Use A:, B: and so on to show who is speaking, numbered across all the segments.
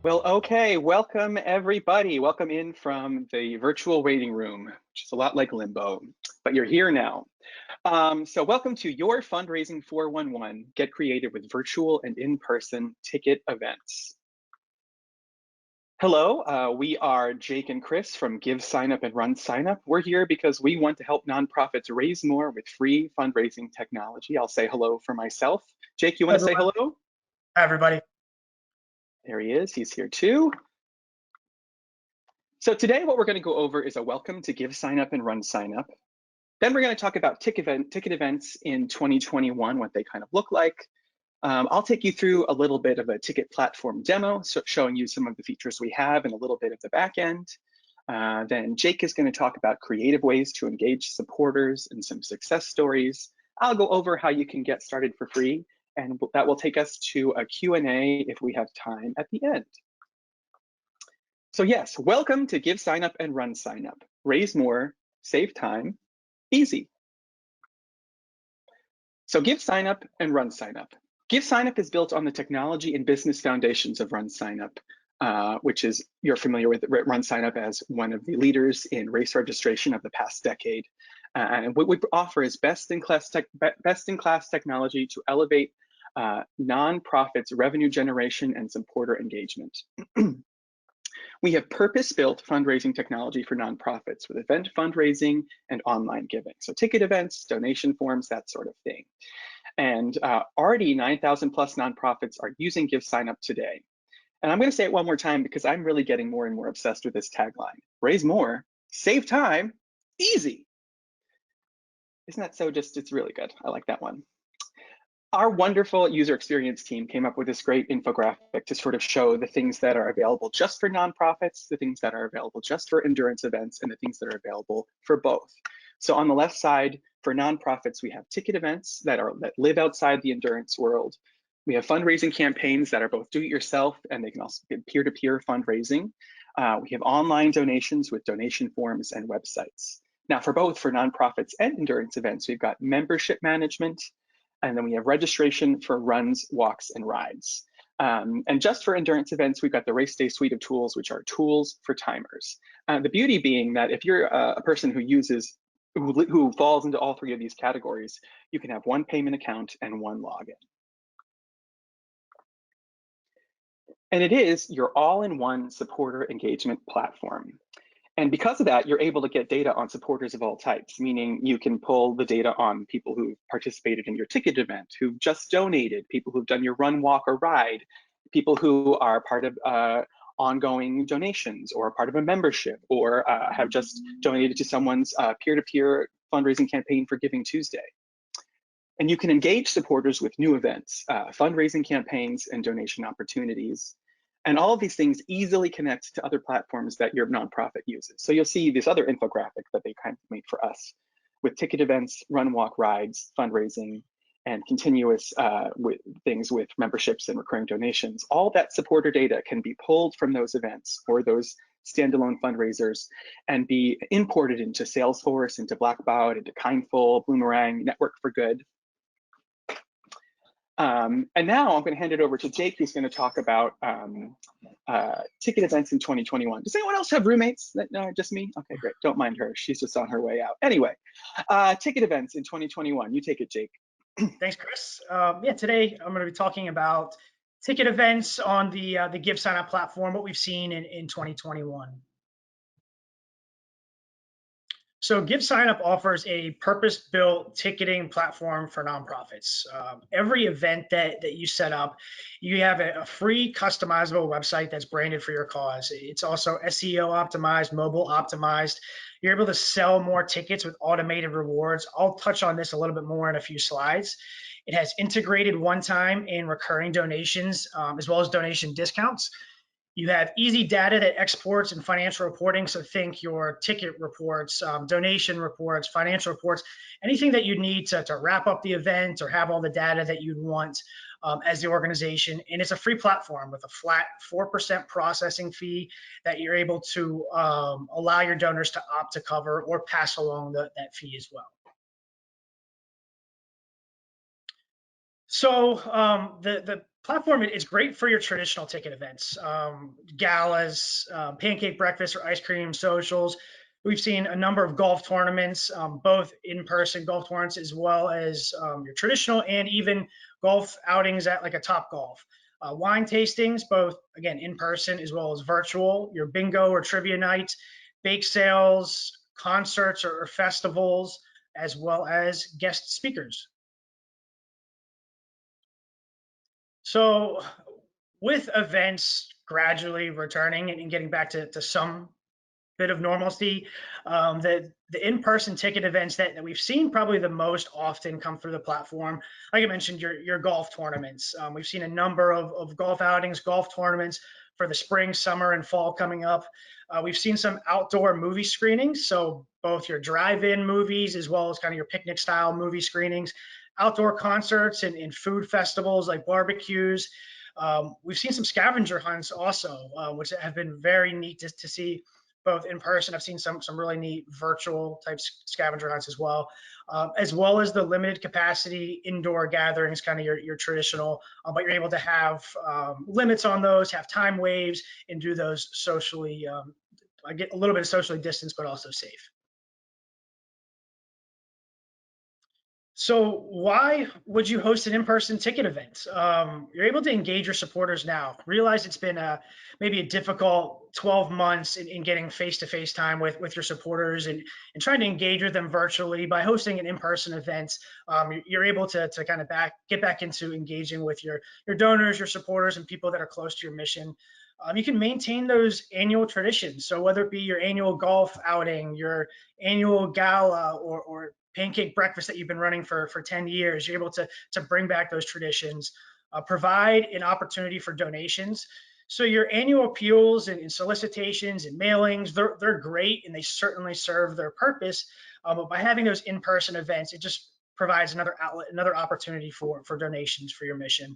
A: Well, okay, welcome everybody. Welcome in from the virtual waiting room, which is a lot like limbo, but you're here now. So welcome to your fundraising 411, Get Creative with Virtual and In-Person Ticket Events. Hello, we are Jake and Chris from GiveSignup and RunSignup. We're here because we want to help nonprofits raise more with free fundraising technology. I'll say hello for myself. Jake, you want to say hello?
B: Hi, everybody.
A: There he is, he's here too. So today what we're going to go over is a welcome to GiveSignup and RunSignup. Then we're going to talk about ticket events in 2021, what they kind of look like. I'll take you through a little bit of a ticket platform demo, so showing you some of the features we have and a little bit of the back end. Then Jake is going to talk about creative ways to engage supporters and some success stories. I'll go over how you can get started for free, and that will take us to a Q&A if we have time at the end. So yes, welcome to GiveSignup and RunSignup. Raise more, save time, easy. So GiveSignup and RunSignup. GiveSignup is built on the technology and business foundations of RunSignup, which is, you're familiar with RunSignup as one of the leaders in race registration of the past decade. And what we offer is best-in-class technology to elevate nonprofits' revenue generation and supporter engagement. We have purpose-built fundraising technology for nonprofits with event fundraising and online giving. So ticket events, donation forms, that sort of thing. And already 9,000 plus nonprofits are using GiveSignup today. And I'm going to say it one more time because I'm really getting more and more obsessed with this tagline. Raise more, save time, easy. Isn't that so just, it's really good. I like that one. Our wonderful user experience team came up with this great infographic to sort of show the things that are available just for nonprofits, the things that are available just for endurance events, and the things that are available for both. So on the left side, for nonprofits, we have ticket events that live outside the endurance world. We have fundraising campaigns that are both do-it-yourself, and they can also be peer-to-peer fundraising. We have online donations with donation forms and websites. Now for both, for nonprofits and endurance events, we've got membership management, and then we have registration for runs, walks, and rides. And just for endurance events, we've got the race day suite of tools, which are tools for timers. The beauty being that if you're a person who falls into all three of these categories, you can have one payment account and one login. And it is your all-in-one supporter engagement platform. And because of that, you're able to get data on supporters of all types, meaning you can pull the data on people who participated in your ticket event, who've just donated, people who've done your run, walk, or ride, people who are part of ongoing donations or part of a membership, or have just donated to someone's peer-to-peer fundraising campaign for Giving Tuesday. And you can engage supporters with new events, fundraising campaigns, and donation opportunities. And all of these things easily connect to other platforms that your nonprofit uses. So you'll see this other infographic that they kind of made for us with ticket events, run, walk, rides, fundraising, and continuous things with memberships and recurring donations. All that supporter data can be pulled from those events or those standalone fundraisers and be imported into Salesforce, into Blackbaud, into Kindful, Boomerang, Network for Good. And now I'm going to hand it over to Jake, who's going to talk about ticket events in 2021. Does anyone else have roommates? No, just me? Okay, great. Don't mind her. She's just on her way out. Anyway, ticket events in 2021. You take it, Jake.
B: Thanks, Chris. Yeah, today I'm going to be talking about ticket events on the GiveSignup platform, what we've seen in 2021. So GiveSignup offers a purpose-built ticketing platform for nonprofits. Every event that you set up, you have a free customizable website that's branded for your cause. It's also SEO optimized, mobile optimized. You're able to sell more tickets with automated rewards. I'll touch on this a little bit more in a few slides. It has integrated one-time and recurring donations, as well as donation discounts. You have easy data that exports and financial reporting. So think your ticket reports, donation reports, financial reports, anything that you need to wrap up the event or have all the data that you'd want as the organization. And it's a free platform with a flat 4% processing fee that you're able to allow your donors to opt to cover or pass along that fee as well. So the platform is great for your traditional ticket events, galas, pancake breakfast or ice cream socials. We've seen a number of golf tournaments, both in-person golf tournaments as well as your traditional and even golf outings at like a Top Golf. Wine tastings, both again in person as well as virtual. Your bingo or trivia nights, bake sales, concerts or festivals, as well as guest speakers. So with events gradually returning and getting back to some bit of normalcy, the in-person ticket events that we've seen probably the most often come through the platform. Like I mentioned, your golf tournaments. We've seen a number of golf outings, golf tournaments for the spring, summer, and fall coming up. We've seen some outdoor movie screenings, so both your drive-in movies as well as kind of your picnic style movie screenings, outdoor concerts and food festivals like barbecues. We've seen some scavenger hunts also, which have been very neat to see both in person. I've seen some really neat virtual type scavenger hunts as well as the limited capacity indoor gatherings, kind of your traditional, but you're able to have limits on those, have time waves, and do those socially. I get a little bit of socially distanced, but also safe. So why would you host an in-person ticket event? You're able to engage your supporters now. Realize it's been maybe a difficult 12 months in getting face-to-face time with your supporters and trying to engage with them virtually. By hosting an in-person event, you're able to kind of get back into engaging with your donors, your supporters, and people that are close to your mission. You can maintain those annual traditions. So whether it be your annual golf outing, your annual gala, or pancake breakfast that you've been running for 10 years, you're able to bring back those traditions, provide an opportunity for donations. So your annual appeals and solicitations and mailings, they're great and they certainly serve their purpose. But by having those in-person events, it just provides another outlet, another opportunity for donations for your mission.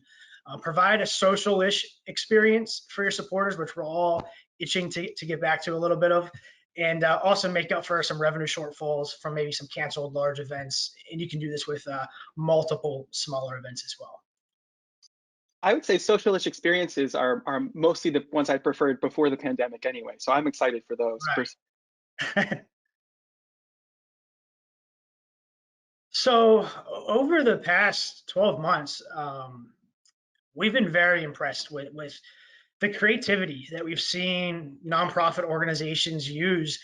B: Provide a social-ish experience for your supporters, which we're all itching to get back to a little bit of, and also make up for some revenue shortfalls from maybe some canceled large events. And you can do this with multiple smaller events as well.
A: I would say socialish experiences are mostly the ones I preferred before the pandemic anyway. So I'm excited for those.
B: Right. So over the past 12 months, we've been very impressed with the creativity that we've seen nonprofit organizations use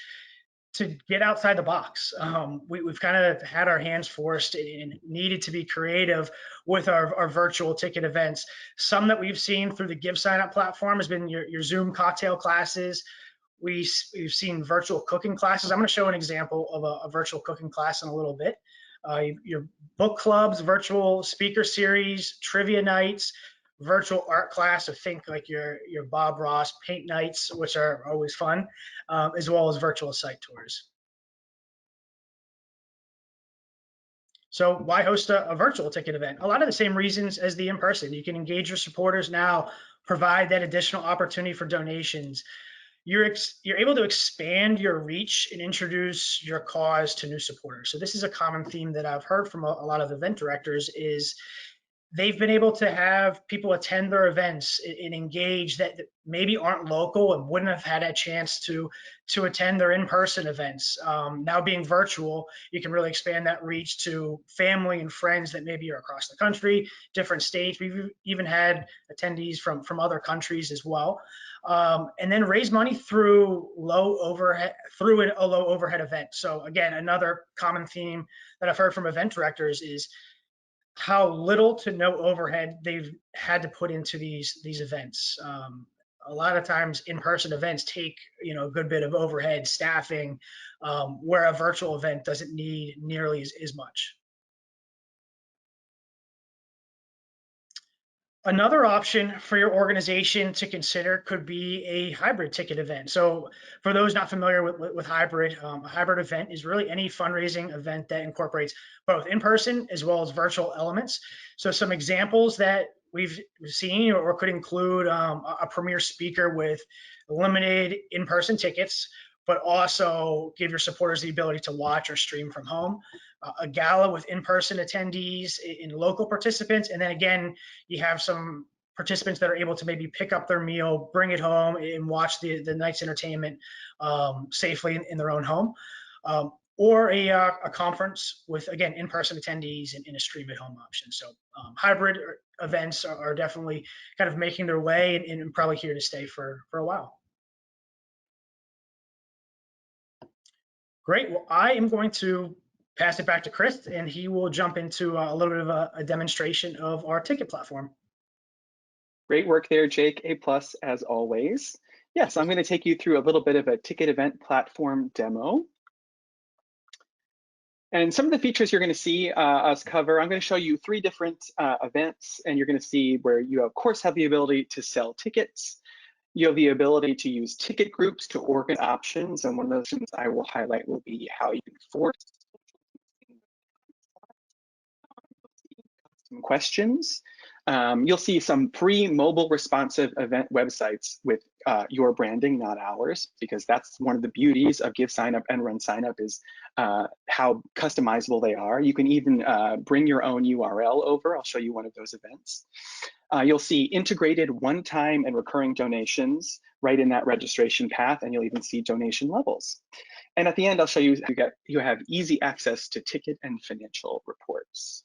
B: to get outside the box. We've kind of had our hands forced and needed to be creative with our virtual ticket events. Some that we've seen through the GiveSignup platform has been your Zoom cocktail classes. We've seen virtual cooking classes. I'm going to show an example of a virtual cooking class in a little bit. Your book clubs, virtual speaker series, trivia nights, virtual art class. So think like your Bob Ross paint nights, which are always fun, as well as virtual site tours. So why host a virtual ticket event? A lot of the same reasons as the in-person. You can engage your supporters now, provide that additional opportunity for donations. You're able to expand your reach and introduce your cause to new supporters. So this is a common theme that I've heard from a lot of event directors is they've been able to have people attend their events and engage that maybe aren't local and wouldn't have had a chance to attend their in-person events. Now being virtual, you can really expand that reach to family and friends that maybe are across the country, different states. We've even had attendees from other countries as well. And then raise money through a low overhead event. So again, another common theme that I've heard from event directors is how little to no overhead they've had to put into these events. A lot of times in-person events take a good bit of overhead staffing, where a virtual event doesn't need nearly as much. Another option for your organization to consider could be a hybrid ticket event. So for those not familiar with hybrid, a hybrid event is really any fundraising event that incorporates both in-person as well as virtual elements. So some examples that we've seen or could include a premier speaker with limited in-person tickets, but also give your supporters the ability to watch or stream from home. a gala with in-person attendees and local participants. And then again, you have some participants that are able to maybe pick up their meal, bring it home, and watch the night's entertainment safely in their own home. Or a conference with, again, in-person attendees and a stream at home option. So hybrid events are definitely kind of making their way and probably here to stay for a while. Great. Well, I am going to pass it back to Chris, and he will jump into a little bit of a demonstration of our ticket platform.
A: Great work there, Jake. A+ as always. Yes, I'm going to take you through a little bit of a ticket event platform demo. And some of the features you're going to see us cover, I'm going to show you 3 different events, and you're going to see where you, of course, have the ability to sell tickets. You have the ability to use ticket groups to organize options, and one of those things I will highlight will be how you can force some questions. You'll see some free mobile responsive event websites with your branding, not ours, because that's one of the beauties of GiveSignup and RunSignup is how customizable they are. You can even bring your own URL over. I'll show you one of those events. You'll see integrated one-time and recurring donations right in that registration path, and you'll even see donation levels. And at the end, I'll show you you have easy access to ticket and financial reports.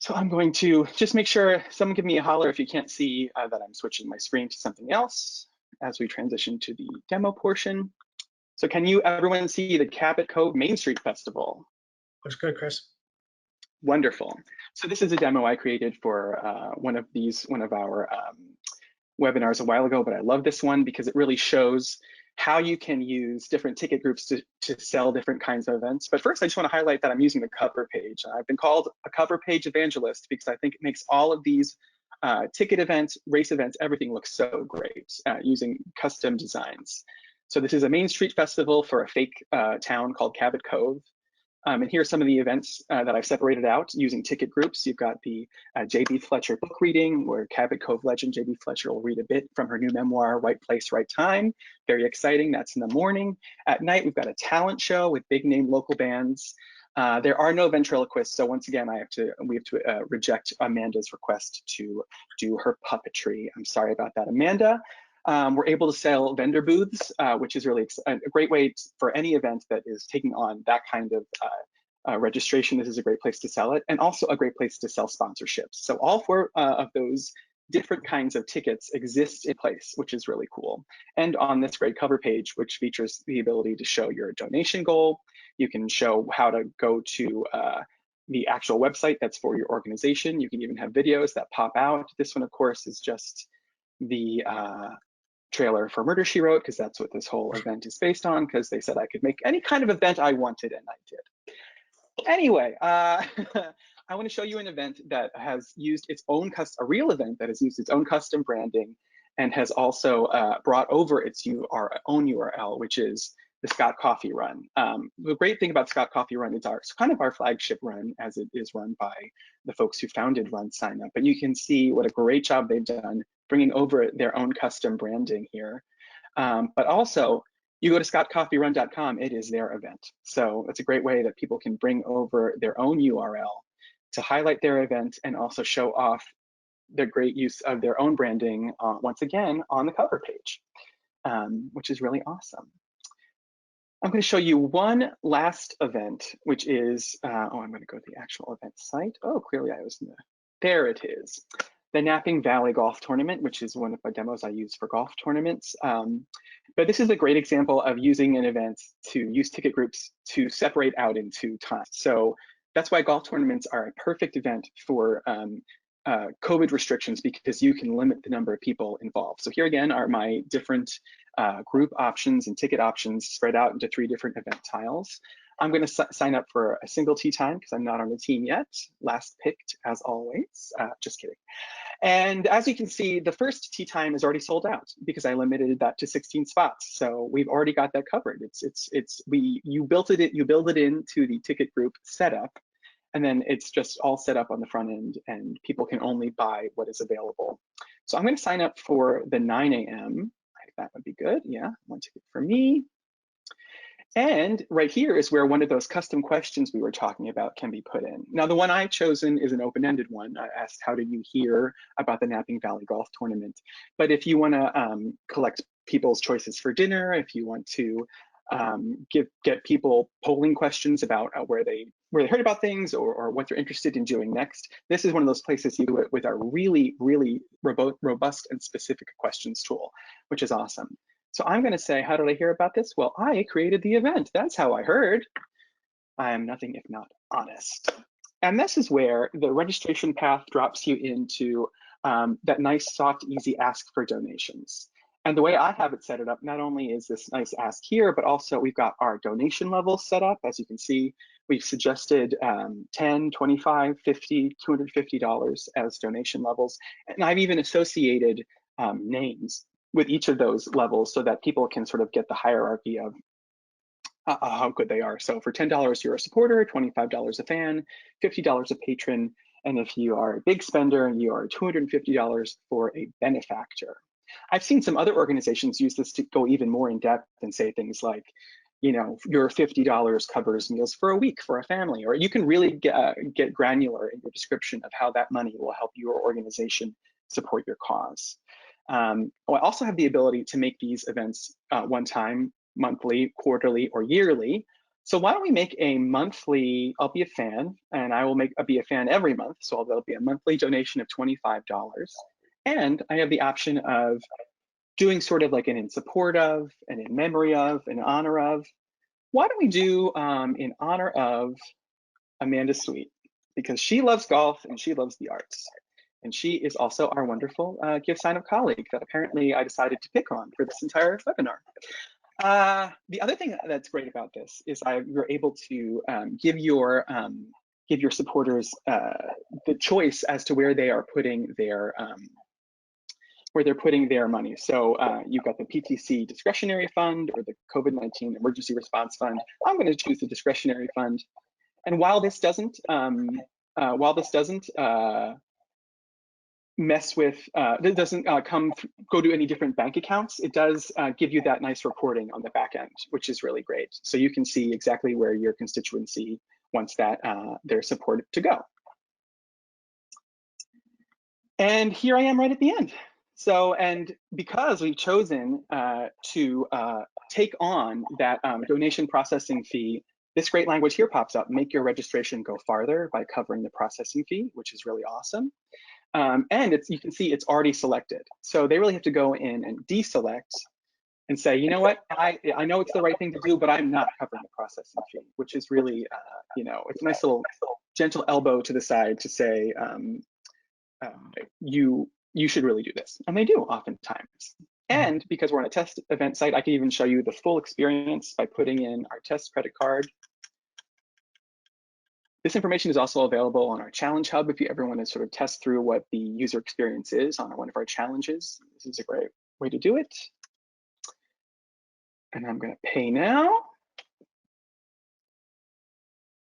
A: So I'm going to just make sure someone give me a holler if you can't see that I'm switching my screen to something else as we transition to the demo portion. So can everyone see the Cabot Cove Main Street Festival?
B: Looks good, Chris.
A: Wonderful. So this is a demo I created for one of our webinars a while ago, but I love this one because it really shows how you can use different ticket groups to sell different kinds of events. But first, I just want to highlight that I'm using the cover page. I've been called a cover page evangelist because I think it makes all of these ticket events, race events, everything look so great using custom designs. So this is a Main Street festival for a fake town called Cabot Cove. And here are some of the events that I've separated out using ticket groups. You've got the J.B. Fletcher book reading, where Cabot Cove legend J.B. Fletcher will read a bit from her new memoir, Right Place, Right Time. Very exciting. That's in the morning. At night, we've got a talent show with big name local bands. There are no ventriloquists, so once again, we have to reject Amanda's request to do her puppetry. I'm sorry about that, Amanda. We're able to sell vendor booths, which is really a great way for any event that is taking on that kind of registration. This is a great place to sell it, and also a great place to sell sponsorships. So all 4 of those different kinds of tickets exist in place, which is really cool. And on this great cover page, which features the ability to show your donation goal, you can show how to go to the actual website that's for your organization. You can even have videos that pop out. This one, of course, is just the trailer for Murder, She Wrote, because that's what this whole event is based on, because they said I could make any kind of event I wanted, and I did. Anyway, I want to show you an event that has used its own a real event that has used its own custom branding and has also brought over its own URL, which is the Scott Coffee Run. The great thing about Scott Coffee Run is kind of our flagship run, as it is run by the folks who founded RunSignup. But you can see what a great job they've done bringing over their own custom branding here. But also, you go to scottcoffeerun.com, it is their event. So it's a great way that people can bring over their own URL to highlight their event and also show off the great use of their own branding, once again, on the cover page, which is really awesome. I'm going to show you one last event, which is, I'm going to go to the actual event site. Oh, clearly I was in there it is. The Napping Valley Golf Tournament, which is one of my demos I use for golf tournaments. But this is a great example of using an event to use ticket groups to separate out into time. So that's why golf tournaments are a perfect event for COVID restrictions, because you can limit the number of people involved. So here again are my different group options and ticket options spread out into 3 different event tiles. I'm going to sign up for a single tee time because I'm not on the team yet. Last picked, as always. Just kidding. And as you can see, the first tee time is already sold out because I limited that to 16 spots. So we've already got that covered. You build it into the ticket group setup, and then it's just all set up on the front end, and people can only buy what is available. So I'm going to sign up for the 9 a.m. That would be good. Yeah, 1 ticket for me. And right here is where one of those custom questions we were talking about can be put in. Now, the one I've chosen is an open-ended one. I asked, how did you hear about the Napping Valley Golf Tournament? But if you want to collect people's choices for dinner, if you want to get people polling questions about where they heard about things or what they're interested in doing next, this is one of those places you do it with our really, really robust and specific questions tool, which is awesome. So I'm going to say, how did I hear about this? Well, I created the event. That's how I heard. I am nothing if not honest. And this is where the registration path drops you into that nice, soft, easy ask for donations. And the way I have it set it up, not only is this nice ask here, but also we've got our donation levels set up. As you can see, we've suggested $10, $25, $50, $250 as donation levels. And I've even associated names with each of those levels so that people can sort of get the hierarchy of how good they are. So for $10, you're a supporter, $25 a fan, $50 a patron, and if you are a big spender, you are $250 for a benefactor. I've seen some other organizations use this to go even more in depth and say things like, you know, your $50 covers meals for a week for a family, or you can really get granular in your description of how that money will help your organization support your cause. I also have the ability to make these events one time, monthly, quarterly, or yearly. So why don't we make a monthly, I'll be a fan, and I will be a fan every month. So there'll be a monthly donation of $25. And I have the option of doing sort of like an in support of, and in memory of, in honor of. Why don't we do in honor of Amanda Sweet? Because she loves golf and she loves the arts. And she is also our wonderful GiveSignup colleague that apparently I decided to pick on for this entire webinar. The other thing that's great about this is you're able to give your supporters the choice as to where they are putting their money. So you've got the PTC discretionary fund or the COVID-19 emergency response fund. I'm going to choose the discretionary fund. And while this doesn't mess with, it doesn't go to any different bank accounts, it does give you that nice reporting on the back end, which is really great. So you can see exactly where your constituency wants that their support to go. And here I am right at the end. So, and because we've chosen to take on that donation processing fee, this great language here pops up: make your registration go farther by covering the processing fee, which is really awesome. And you can see it's already selected. So they really have to go in and deselect and say, you know what, I know it's the right thing to do, but I'm not covering the processing fee, which is really, you know, it's a nice little gentle elbow to the side to say, you should really do this. And they do oftentimes. And because we're on a test event site, I can even show you the full experience by putting in our test credit card. This information is also available on our Challenge Hub if you ever want to sort of test through what the user experience is on one of our challenges. This is a great way to do it. And I'm going to pay now.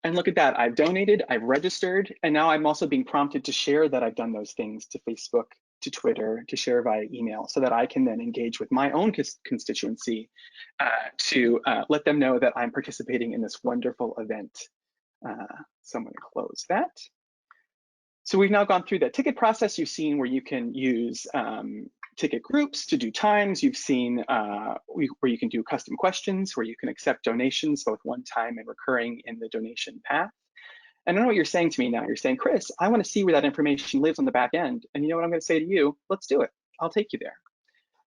A: And look at that, I've donated, I've registered, and now I'm also being prompted to share that I've done those things to Facebook, to Twitter, to share via email, so that I can then engage with my own constituency to let them know that I'm participating in this wonderful event. So I'm going to close that. So we've now gone through the ticket process. You've seen where you can use ticket groups to do times. You've seen where you can do custom questions, where you can accept donations, both one time and recurring in the donation path. And I know what you're saying to me now. You're saying, Chris, I want to see where that information lives on the back end. And you know what I'm going to say to you? Let's do it. I'll take you there.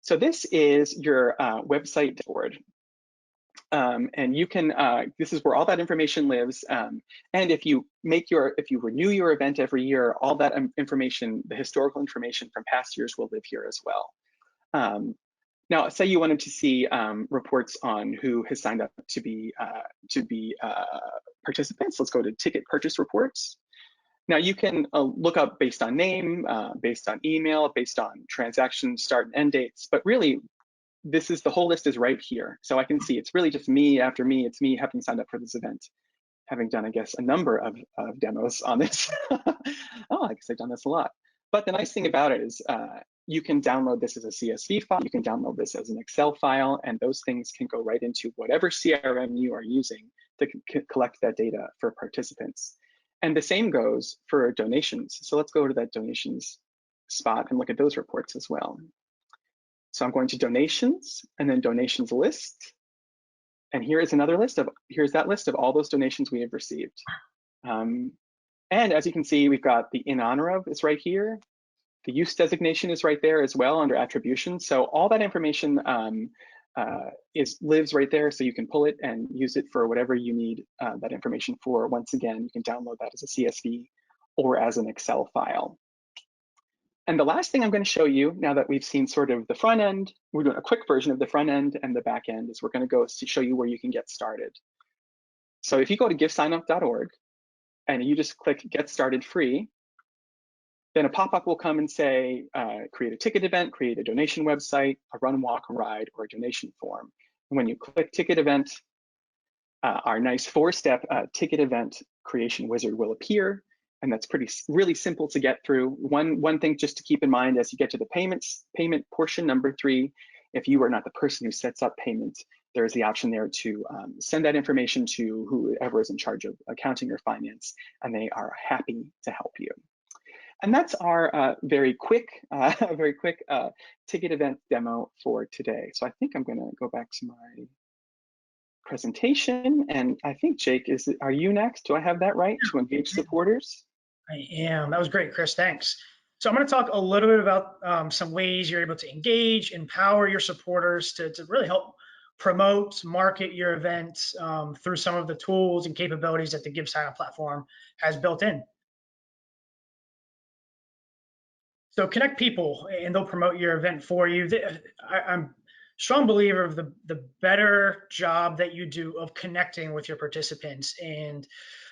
A: So this is your website dashboard. And you can, this is where all that information lives. And if you renew your event every year, all that information, the historical information from past years will live here as well. Now, say you wanted to see reports on who has signed up to be participants. Let's go to ticket purchase reports. Now you can look up based on name, based on email, based on transaction start and end dates, but really, this is the whole list is right here. So I can see it's really just me after me. It's me having signed up for this event, having done, I guess, a number of demos on this. Oh, I guess I've done this a lot. But the nice thing about it is you can download this as a CSV file, you can download this as an Excel file, and those things can go right into whatever CRM you are using to collect that data for participants. And the same goes for donations. So let's go to that donations spot and look at those reports as well. So I'm going to donations and then donations list. And here is another list of, here's that list of all those donations we have received. And as you can see, we've got the in honor of is right here. The use designation is right there as well under attribution. So all that information lives right there, so you can pull it and use it for whatever you need that information for. Once again, you can download that as a CSV or as an Excel file. And the last thing I'm going to show you, now that we've seen sort of the front end, we're doing a quick version of the front end and the back end, is we're going to go to show you where you can get started. So if you go to GiveSignup.org and you just click Get Started Free, then a pop-up will come and say, create a ticket event, create a donation website, a run, walk, ride, or a donation form. And when you click ticket event, our nice 4-step ticket event creation wizard will appear. And that's really simple to get through. One thing just to keep in mind as you get to the payment portion, number 3, if you are not the person who sets up payment, there's the option there to send that information to whoever is in charge of accounting or finance, and they are happy to help you. And that's our very quick ticket event demo for today. So I think I'm going to go back to my presentation, and I think Jake, are you next? Do I have that right, to engage supporters?
B: I am. That was great, Chris. Thanks. So I'm going to talk a little bit about some ways you're able to engage, empower your supporters to really help promote, market your events through some of the tools and capabilities that the GiveSignup platform has built in. So connect people and they'll promote your event for you. I'm a strong believer of the better job that you do of connecting with your participants and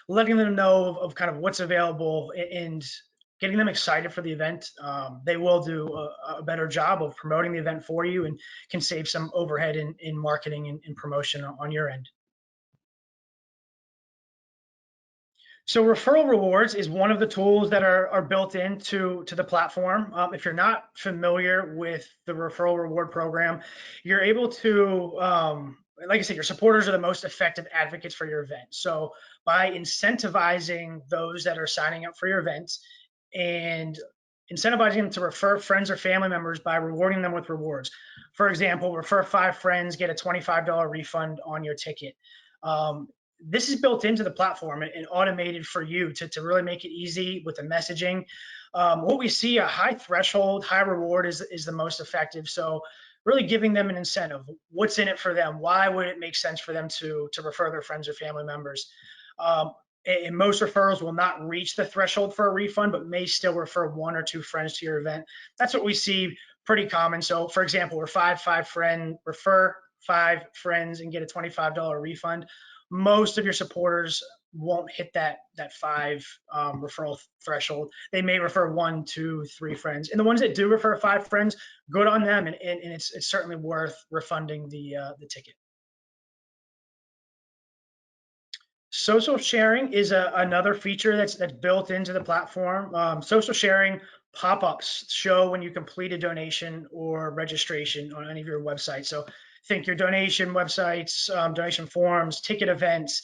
B: letting them know of kind of what's available and getting them excited for the event. They will do a better job of promoting the event for you and can save some overhead in marketing and promotion on your end. So Referral Rewards is one of the tools that are built into the platform. If you're not familiar with the Referral Reward program, you're able to, like I said, your supporters are the most effective advocates for your event. So by incentivizing those that are signing up for your events and incentivizing them to refer friends or family members by rewarding them with rewards. For example, refer 5 friends, get a $25 refund on your ticket. This is built into the platform and automated for you to really make it easy with the messaging. What we see, a high threshold, high reward is the most effective. So really giving them an incentive. What's in it for them? Why would it make sense for them to refer their friends or family members? And most referrals will not reach the threshold for a refund, but may still refer 1 or 2 friends to your event. That's what we see pretty common. So for example, refer 5 friends and get a $25 refund. Most of your supporters won't hit that 5 referral threshold. They may refer 1, 2, 3 friends. And the ones that do refer 5 friends, good on them. And it's certainly worth refunding the ticket. Social sharing is another feature that's built into the platform. Social sharing pop-ups show when you complete a donation or registration on any of your websites. So think your donation websites, donation forms, ticket events.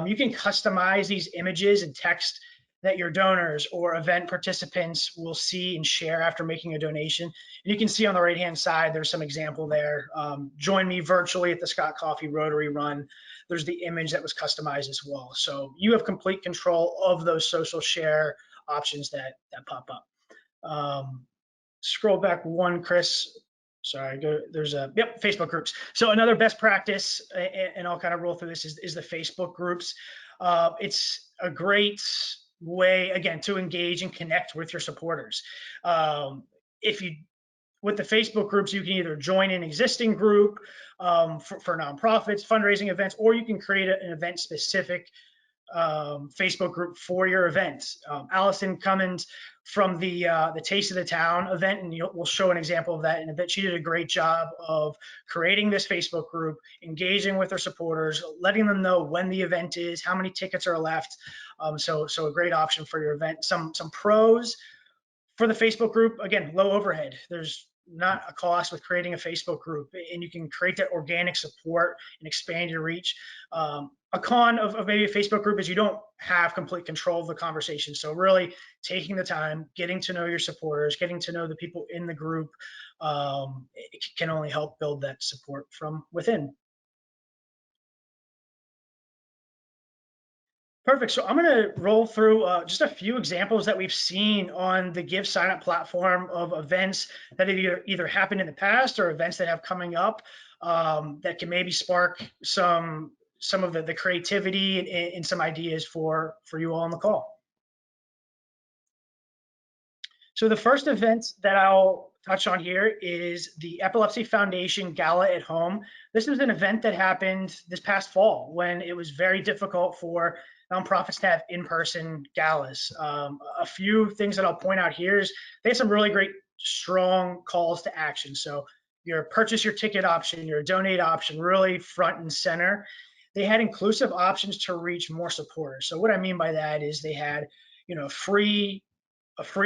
B: You can customize these images and text that your donors or event participants will see and share after making a donation. And you can see on the right-hand side, there's some example there. Join me virtually at the Scott Coffee Rotary Run. There's the image that was customized as well. So you have complete control of those social share options that pop up. Scroll back one, Chris. Sorry, there's Facebook groups. So another best practice, and I'll kind of roll through this, is the Facebook groups. It's a great way, again, to engage and connect with your supporters. With the Facebook groups, you can either join an existing group for nonprofits, fundraising events, or you can create an event-specific Facebook group for your event. Allison Cummins from the Taste of the Town event, and we'll show an example of that in a bit. She did a great job of creating this Facebook group, engaging with her supporters, letting them know when the event is, how many tickets are left. So a great option for your event. Some pros For the Facebook group, again, low overhead. There's not a cost with creating a Facebook group, and you can create that organic support and expand your reach. A con of maybe a Facebook group is you don't have complete control of the conversation. So really taking the time, getting to know your supporters, getting to know the people in the group, it can only help build that support from within. Perfect. So I'm going to roll through just a few examples that we've seen on the GiveSignup platform of events that have either happened in the past or events that have coming up that can maybe spark some of the creativity and some ideas for you all on the call. So the first event that I'll touch on here is the Epilepsy Foundation Gala at Home. This was an event that happened this past fall when it was very difficult for nonprofits to have in-person galas. A few things that I'll point out here is they had some really great, strong calls to action. So your purchase your ticket option, your donate option, really front and center. They had inclusive options to reach more supporters. So what I mean by that is they had, a free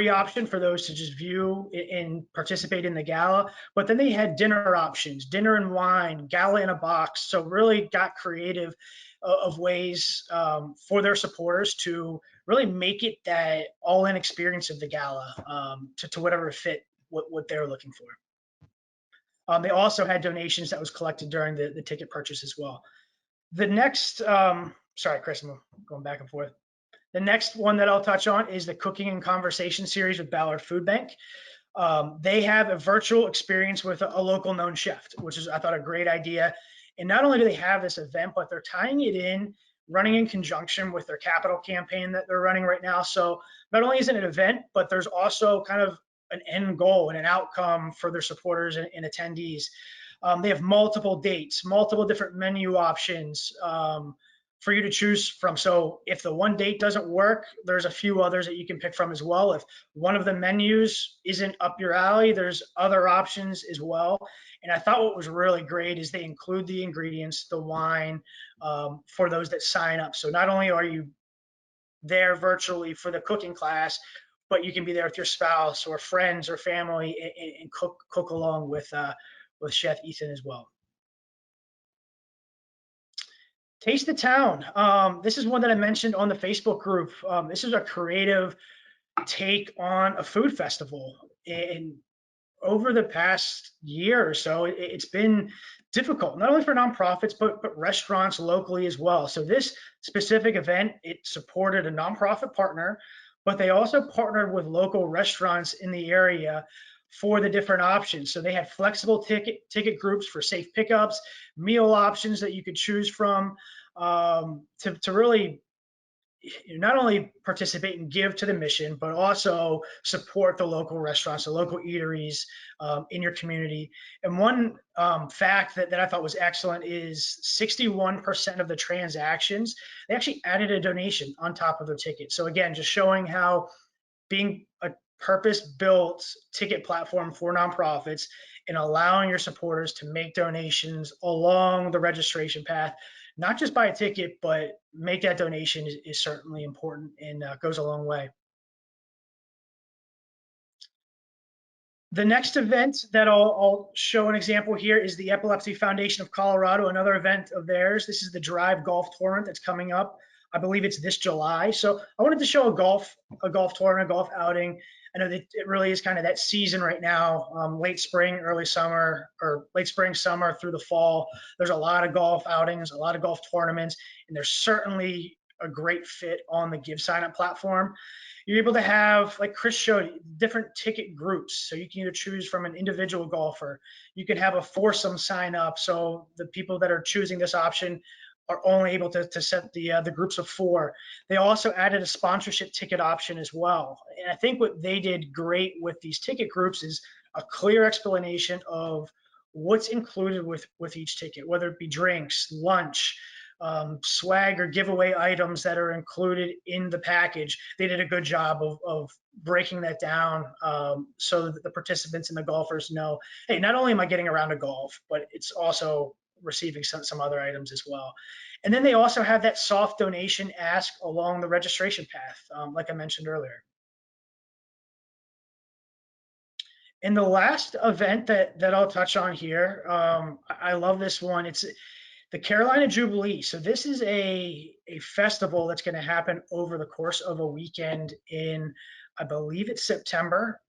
B: option for those to just view and participate in the gala, but then they had dinner options, dinner and wine, gala in a box. So really got creative of ways for their supporters to really make it that all-in experience of the gala to whatever fit what they're looking for. They also had donations that was collected during the ticket purchase as well. The next, sorry, Chris, I'm going back and forth. The next one that I'll touch on is the Cooking and Conversation series with Ballard Food Bank. They have a virtual experience with a local known chef, which is, I thought, a great idea. And not only do they have this event, but they're tying it in, running in conjunction with their capital campaign that they're running right now. So not only is it an event, but there's also kind of an end goal and an outcome for their supporters and attendees. They have multiple dates, multiple different menu options for you to choose from. So if the one date doesn't work, there's a few others that you can pick from as well. If one of the menus isn't up your alley, there's other options as well. And I thought what was really great is they include the ingredients, the wine, for those that sign up. So not only are you there virtually for the cooking class, but you can be there with your spouse or friends or family and cook along with Chef Ethan as well. Taste the Town. This is one that I mentioned on the Facebook group. This is a creative take on a food festival. And over the past year or so, it's been difficult, not only for nonprofits, but restaurants locally as well. So this specific event, it supported a nonprofit partner, but they also partnered with local restaurants in the area for the different options. So they had flexible ticket groups for safe pickups, meal options that you could choose from to really not only participate and give to the mission, but also support the local restaurants, the local eateries in your community. And one fact that I thought was excellent is 61% of the transactions, they actually added a donation on top of their ticket. So again, just showing how being a purpose-built ticket platform for nonprofits and allowing your supporters to make donations along the registration path, not just buy a ticket, but make that donation is certainly important and goes a long way. The next event that I'll show an example here is the Epilepsy Foundation of Colorado, another event of theirs. This is the Drive Golf Tournament that's coming up. I believe it's this July. So I wanted to show a golf tournament, a golf outing. I know that it really is kind of that season right now, late spring, early summer, or late spring, summer through the fall. There's a lot of golf outings, a lot of golf tournaments, and there's certainly a great fit on the GiveSignup platform. You're able to have, like Chris showed, different ticket groups. So you can either choose from an individual golfer. You can have a foursome sign up. So the people that are choosing this option are only able to set the groups of 4. They also added a sponsorship ticket option as well. And I think what they did great with these ticket groups is a clear explanation of what's included with each ticket, whether it be drinks, lunch, swag or giveaway items that are included in the package. They did a good job of breaking that down so that the participants and the golfers know, hey, not only am I getting around to golf, but it's also receiving some other items as well. And then they also have that soft donation ask along the registration path, like I mentioned earlier. And the last event that I'll touch on here, I love this one. It's the Carolina Jubilee. So this is a festival that's going to happen over the course of a weekend in, I believe it's September.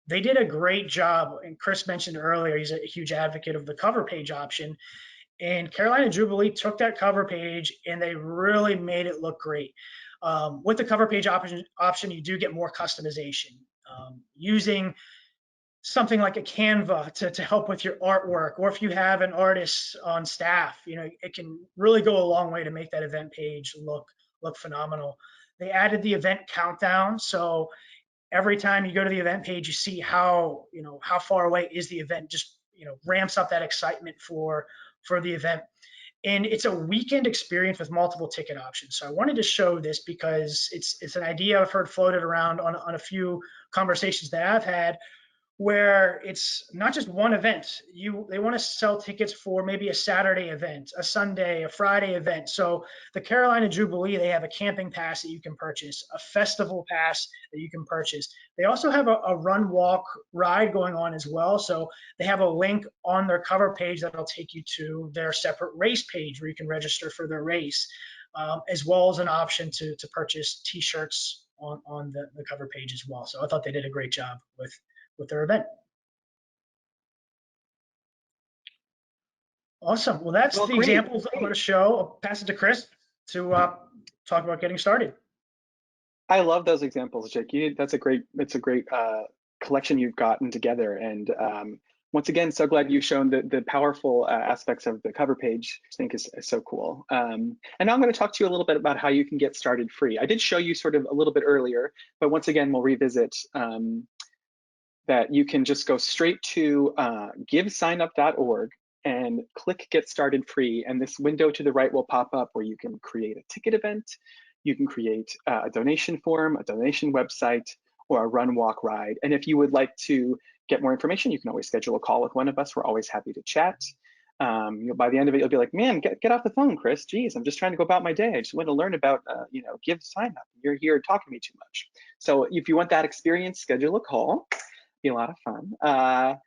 B: They did a great job, and Chris mentioned earlier, he's a huge advocate of the cover page option. And Carolina Jubilee took that cover page and they really made it look great. With the cover page option, you do get more customization. Using something like a Canva to help with your artwork, or if you have an artist on staff, it can really go a long way to make that event page look phenomenal. They added the event countdown, so every time you go to the event page, you see how far away is the event. Just ramps up that excitement for the event. And it's a weekend experience with multiple ticket options. So I wanted to show this because it's an idea I've heard floated around on a few conversations that I've had, where it's not just one event. They want to sell tickets for maybe a Saturday event, a Sunday, a Friday event. So the Carolina Jubilee, they have a camping pass that you can purchase, a festival pass that you can purchase. They also have a run, walk, ride going on as well. So they have a link on their cover page that'll take you to their separate race page where you can register for their race, as well as an option to purchase t-shirts on the cover page as well. So I thought they did a great job with their event. Awesome. Well, that's the examples I'm going to show. I'll pass it to Chris to talk about getting started.
A: I love those examples, Jake. It's a great collection you've gotten together. And once again, so glad you've shown the powerful aspects of the cover page, which I think is so cool. And now I'm going to talk to you a little bit about how you can get started free. I did show you sort of a little bit earlier, but once again, we'll revisit that you can just go straight to GiveSignup.org and click Get Started Free. And this window to the right will pop up where you can create a ticket event, you can create a donation form, a donation website, or a run, walk, ride. And if you would like to get more information, you can always schedule a call with one of us. We're always happy to chat. By the end of it, you'll be like, man, get off the phone, Chris. Geez, I'm just trying to go about my day. I just want to learn about, GiveSignup. You're here talking to me too much. So if you want that experience, schedule a call. Be a lot of fun.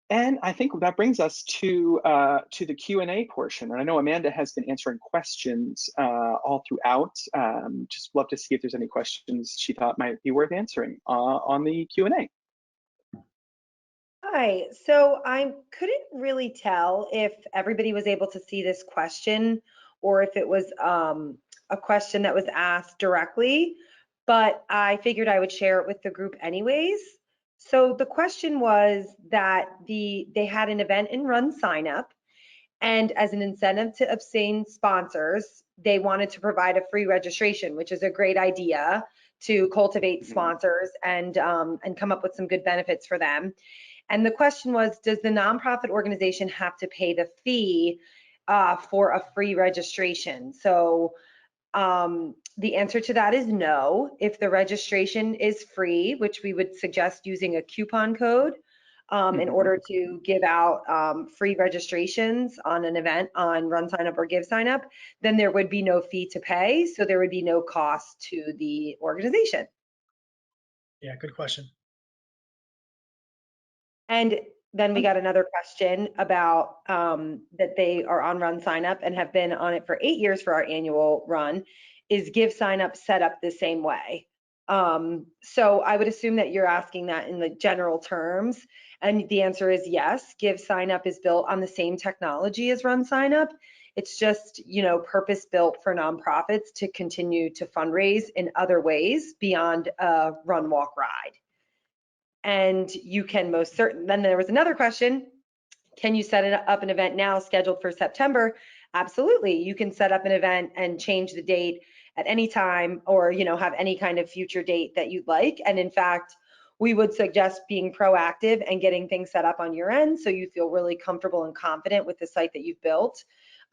A: And I think that brings us to the Q&A portion. And I know Amanda has been answering questions all throughout. Just love to see if there's any questions she thought might be worth answering on the Q&A.
C: Hi, so I couldn't really tell if everybody was able to see this question or if it was a question that was asked directly, but I figured I would share it with the group anyways. So the question was that they had an event in RunSignup, and as an incentive to obtain sponsors, they wanted to provide a free registration, which is a great idea to cultivate sponsors and come up with some good benefits for them. And the question was, does the nonprofit organization have to pay the fee for a free registration? So the answer to that is no. If the registration is free, which we would suggest using a coupon code in order to give out free registrations on an event on RunSignup or GiveSignup, then there would be no fee to pay. So there would be no cost to the organization.
B: Yeah, good question.
C: And then we got another question about that they are on RunSignup and have been on it for 8 years for our annual run. Is GiveSignup set up the same way? So I would assume that you're asking that in the general terms. And the answer is yes. GiveSignup is built on the same technology as RunSignup. It's just, purpose built for nonprofits to continue to fundraise in other ways beyond a run, walk, ride. And you can most certain, then there was another question, can you set up an event now scheduled for September? Absolutely, you can set up an event and change the date at any time, or have any kind of future date that you'd like. And in fact, we would suggest being proactive and getting things set up on your end so you feel really comfortable and confident with the site that you've built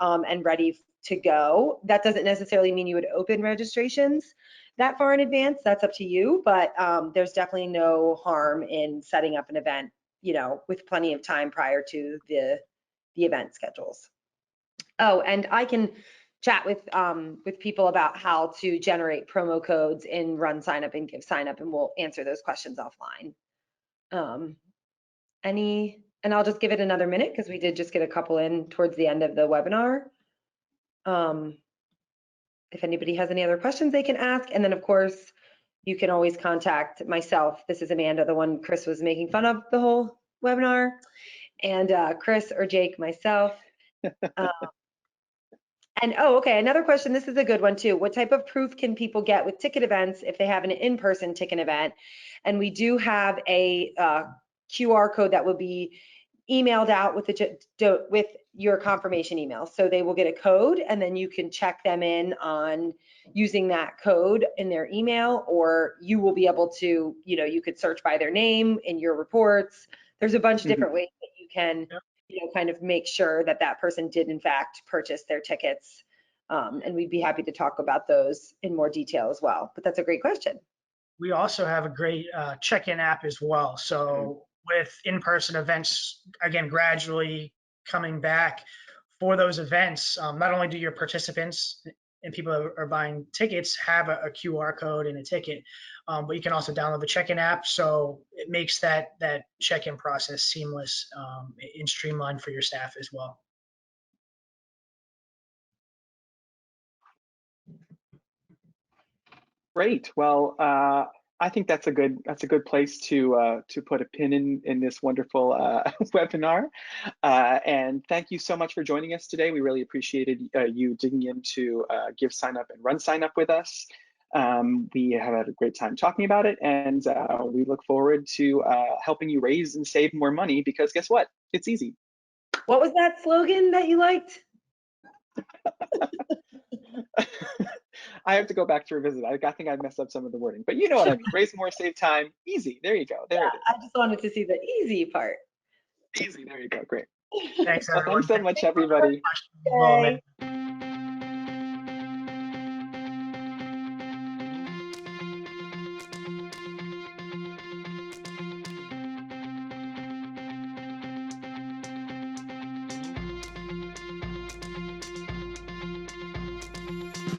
C: and ready to go. That doesn't necessarily mean you would open registrations that far in advance. That's up to you, but there's definitely no harm in setting up an event, with plenty of time prior to the event schedules. Oh, and I can chat with people about how to generate promo codes in RunSignup and GiveSignup, and we'll answer those questions offline. And I'll just give it another minute because we did just get a couple in towards the end of the webinar. If anybody has any other questions they can ask. And then of course, you can always contact myself. This is Amanda, the one Chris was making fun of the whole webinar. And Chris or Jake, myself. And oh, okay, another question. This is a good one too. What type of proof can people get with ticket events if they have an in-person ticket event? And we do have a QR code that will be emailed out with your confirmation email. So they will get a code and then you can check them in on using that code in their email, or you will be able to, you could search by their name in your reports. There's a bunch of different ways that you can kind of make sure that that person did in fact purchase their tickets. And we'd be happy to talk about those in more detail as well. But that's a great question.
B: We also have a great check-in app as well. So with in-person events, again, gradually coming back for those events, not only do your participants and people that are buying tickets have a QR code and a ticket, but you can also download the check-in app. So it makes that check-in process seamless and streamlined for your staff as well.
A: Great. Well, I think that's a good place to put a pin in this wonderful webinar. And thank you so much for joining us today. We really appreciated you digging into GiveSignup and RunSignup with us. We have had a great time talking about it, and we look forward to helping you raise and save more money, because guess what? It's easy.
C: What was that slogan that you liked?
A: I have to go back to revisit. I think I messed up some of the wording, but you know what I mean. Raise more, save time. Easy. There you go. There it is.
C: I just wanted to see the easy part.
A: Easy. There you go. Great.
B: Thanks, everyone.
A: Thanks so much, everybody.
C: Okay.